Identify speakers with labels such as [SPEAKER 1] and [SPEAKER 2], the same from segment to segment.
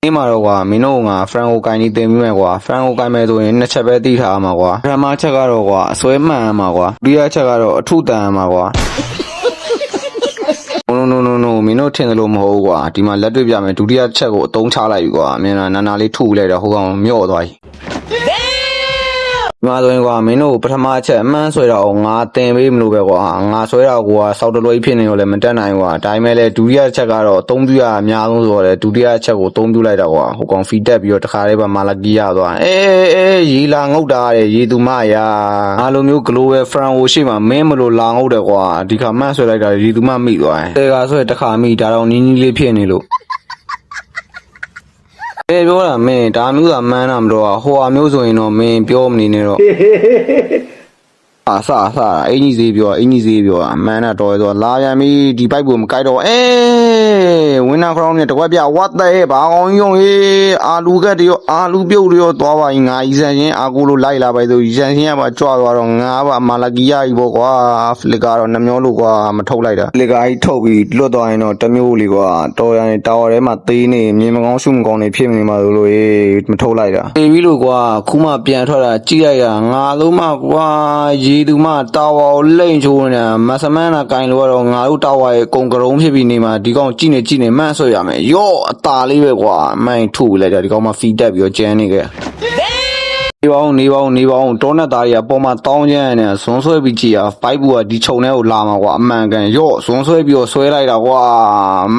[SPEAKER 1] ဒီမှာတော့ကွာမင်းတို့ကဖရန်ကိုကိုင်းနေတင်ပြီးမယ်ကွာဖရန်ကိုကိုင်းမယ်ဆိုရင်နှစ်ချက်ပဲသိထားမှာကွာပထမချက်ကတော့ကွာအစွဲမှန်မှာကွာဒုတိယချက်ကတော့အထုတန်မှာကွာno မင်းတို့ထင်တယ်လို့မဟုတ်ဘူးကွာဒီမှာလက်တွေ့ပြမယ်ဒုတိယချက်ကိုအသုံးချလိုက်ပြီကွာမင်းကနာနာလေးထုလိုက်တော့ဟိုကောင်မြော့သွားပြီဒီမှာဆိုရင်ကွာမင်းတို့ပထမချက်အမှန်းဆွဲတော့ငါတင်ပေးမလို့ပဲကွာငါဆွဲတော့ကွာစောက်တလွဲဖြစ်နေတော့လည်းမတက်နိုင်ကွာဒါပေမဲ့လည်းဒုတိယချက်ကတော့အသုံးပြုရအများဆုံးဆိုတော့လေဒုတိယချက်ကိုအသုံးပြုလိုက်တော့ကွာဟိုကောင်ဖီတက်ပြီးတော့တခါလေးပါမာလာကီရသွားအေးရေလာငုတ်တာတဲ့ရေသူမရာအားလိုမျိုး global friend ဟိုရှိမှမင်းမလို့လာငုတ်တယ်ကွာဒီခါမှန်းဆွဲလိုက်တာရေသူမမိသွားတယ်ကဆွဲတခါမိဒါတော့နီးနီးလေးဖြစ်နေလို့ပြောတာမင်းဒါမျိုးသာမှန်းတာမတော့ဟိုအမျိုးဆိုရင်တော့မင်းပြောမနေနဲ့တော့အဆအင်ကြီးဈေးပြောမှန်းတာတော်တော်လာပြန်ပြီဒီပိုက်ကိုမကြိုက်တော့ဝင်းနာခရောင်းနဲ့တကွက်ပြဝတ်တဲ့ဘာအောင်ယုံဟေးအာလူကက်တရောအာလူပြုတ်တရောသွားပါရင်ငါဤဆန်ချင်းအာကိုလိုလိုက်လာပါဆိုဤဆန်ချင်းကပါကြွသွားတော့ငါပါမာလာကီယာကြီးပေါ့ကွာဖလစ်ကတော့နှမျိုးလို့ကွာမထုတ်လိုက်တာဖလစ်ကကြီးထုတ်ပြီးလွတ်သွားရင်တော့တမျိုးလေးကွာတော်ရရင်တာဝါထဲမှာသေးနေမြင်မကောင်းရှုမကောင်းနေဖြစ်နေမှာလို့မထုတ်လိုက်တာအေးပြီလို့ကွာခုမှပြန်ထွက်တာကြည့်လိုက်တာငါလုံးမကွာရေသူမတာဝါကိုလိမ့်ချိုးနေတာမဆမန်းနာကင်လို့ကတော့ငါတို့တာဝါရဲ့ကုံကရုံးဖြစ်ပြီးနေမှာဒီကောင်ကြည့်နေမှန်းဆွဲရမယ်ရော့အตาလေးပဲကွာမိုင်းထုတ်လိုက်ကြဒီကောင်မှဖီတက်ပြီးတော့ကျန်းနေခဲ့နေပါဦးတောနက်သားတွေကပေါ်မှာတောင်းကျန်းနေဇွန်ဆွဲပြီးကြည်ရဖိုက်ဘူးကဒီခြုံထဲကိုလာမှာကွာအမှန်ကန်ရော့ဇွန်ဆွဲပြီးတော့ဆွဲလိုက်တာကွာ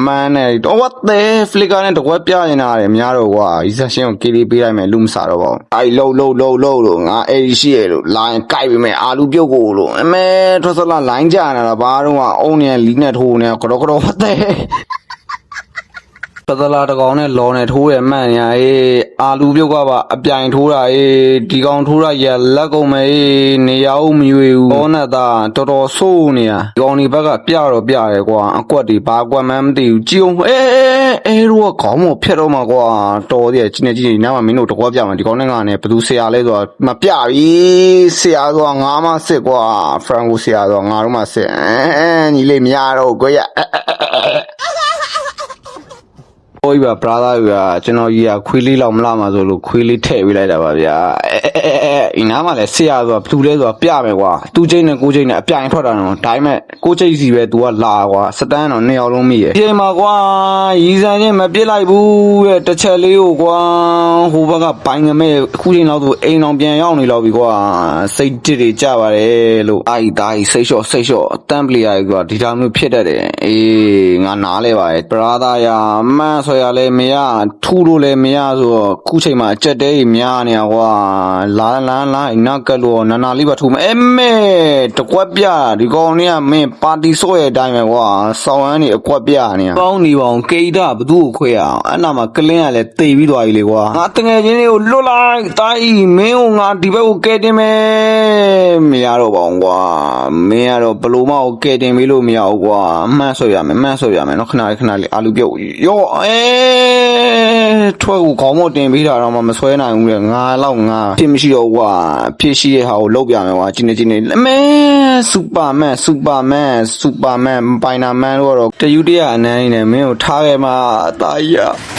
[SPEAKER 1] မန်းနေတော့ဝတ်တဲ့ဖလစ်ကာနဲ့တကွက်ပြနေတာတယ်များတော့ကွာဒီဆက်ရှင်းကိုကေလေးပေးလိုက်မယ်လူမစားတော့ပါဘူးအဲ့လှုပ်လို့ငါအဲ့ဒီရှိရလို့လိုင်းကြိုက်ပြီမယ်အာလူပြုတ်ကိုလို့အမဲထွက်စလာလိုင်းကြနေတာဘာတော့ကအုံနေလီနဲ့ထိုးနေကတော့ဝတ်တဲ့ပဒလာတကောင်နဲ့လော်နဲ့ထိုးရမှန်ညာအေးအာလူပြုတ်ကပါအပြိုင်ထိုးတာအေးဒီကောင်ထိုးတာရလက်ကုန်မယ်အေးနေရအောင်မရွေဘူးဘောနဲ့သားတော်တော်ဆိုးနေရဒီကောင်ဒီဘက်ကပြတော့ပြရဲကွာအကွက်ဒီဘာကွက်မှန်းမသိဘူးကြည်အောင်အေးတို့ကခေါင်းမဖြတ်တော့မှာကွာတော်သေးကြီးနေနားမှာမင်းတို့တကွက်ပြမှာဒီကောင်နဲ့ငါနဲ့ဘသူဆရာလဲဆိုတာမပြပြီဆရာဆိုတာငါမှစစ်ကွာဖရန်ကိုဆရာဆိုတာငါတို့မှစစ်ညီလေးမရတော့ကွရဟိုပါ brother ကကျွန်တော်ကြီးကခွေးလေးလောက်မလာမှာဆိုလို့ခွေးလေးထည့်ပေးလိုက်တာပါဗျာအင်းနားမှာလဲဆရာဆိုတာဘသူလဲဆိုတာပြမယ်ကွာသူ့ချိန်နဲ့ကိုချိန်နဲ့အပြိုင်ထွက်တာတော့ဒါပေမဲ့ကိုချိန်စီပဲ तू ကလာကွာစတန်းတော့နှစ်ယောက်လုံးမိရဲ့ဒီချိန်မှာကွာရီစံချင်းမပြစ်လိုက်ဘူးတဲ့တစ်ချက်လေးကိုကွာဟိုဘက်ကဘိုင်းငမဲအခုချိန်လောက်ဆိုအိမ်အောင်ပြန်ရောက်နေလောက်ပြီကွာစိတ်တစ်တွေကြပါတယ်လို့အိုက်တိုင်းစိတ်လျှော့အတန်ပလီယာကြီးကွာဒီလိုမျိုးဖြစ်တတ်တယ်အေးငါနားလဲပါရဲ့ brother ရမန်းဆွဲရလဲမရထူလို့လဲမရဆိုတော့ခုချိန်မှာအကြက်တဲကြီးများနေကွာလာနာကလို့နာနာလေးပါထူမအဲမဲတကွက်ပြဒီကောင်เนี่ยမင်းပါတီဆော့ရဲ့အတိုင်းပဲကွာစောင်းဟန်းနေအကွက်ပြနေပေါင်းနေပါအောင်ကိတာဘသူ့ကိုခွဲရအောင်အဲ့နာမှာကလင်းကလည်းတိတ်ပြီးသွားပြီလေကွာငါတငယ်ချင်းလေးကိုလွတ်လိုက်တိုင်းမင်းကိုငါဒီဘက်ကိုကဲတင်မယ်မရတော့ပါဘူးကွာမင်းကတော့ဘလို့မကိုကဲတင်ပေးလို့မရဘူးကွာမှန်းဆွဲရမယ်နော်ခဏလေးအာလူပြုတ်ရောထွက်ကိုခေါင်းမတင်ပေးတာတော့မှမဆွဲနိုင်ဘူးလေငါလောက်ငါဖြစ်မရှိတော့ကွာဖြစ်ရှိတဲ့ဟာကိုလောက်ပြမယ်ကွာကျင်းနေအမဲစူပါမန်ပိုင်နာမန်တော့တယူတရအနန်းနေမင်းကိုထားခဲ့မှာအသားကြီး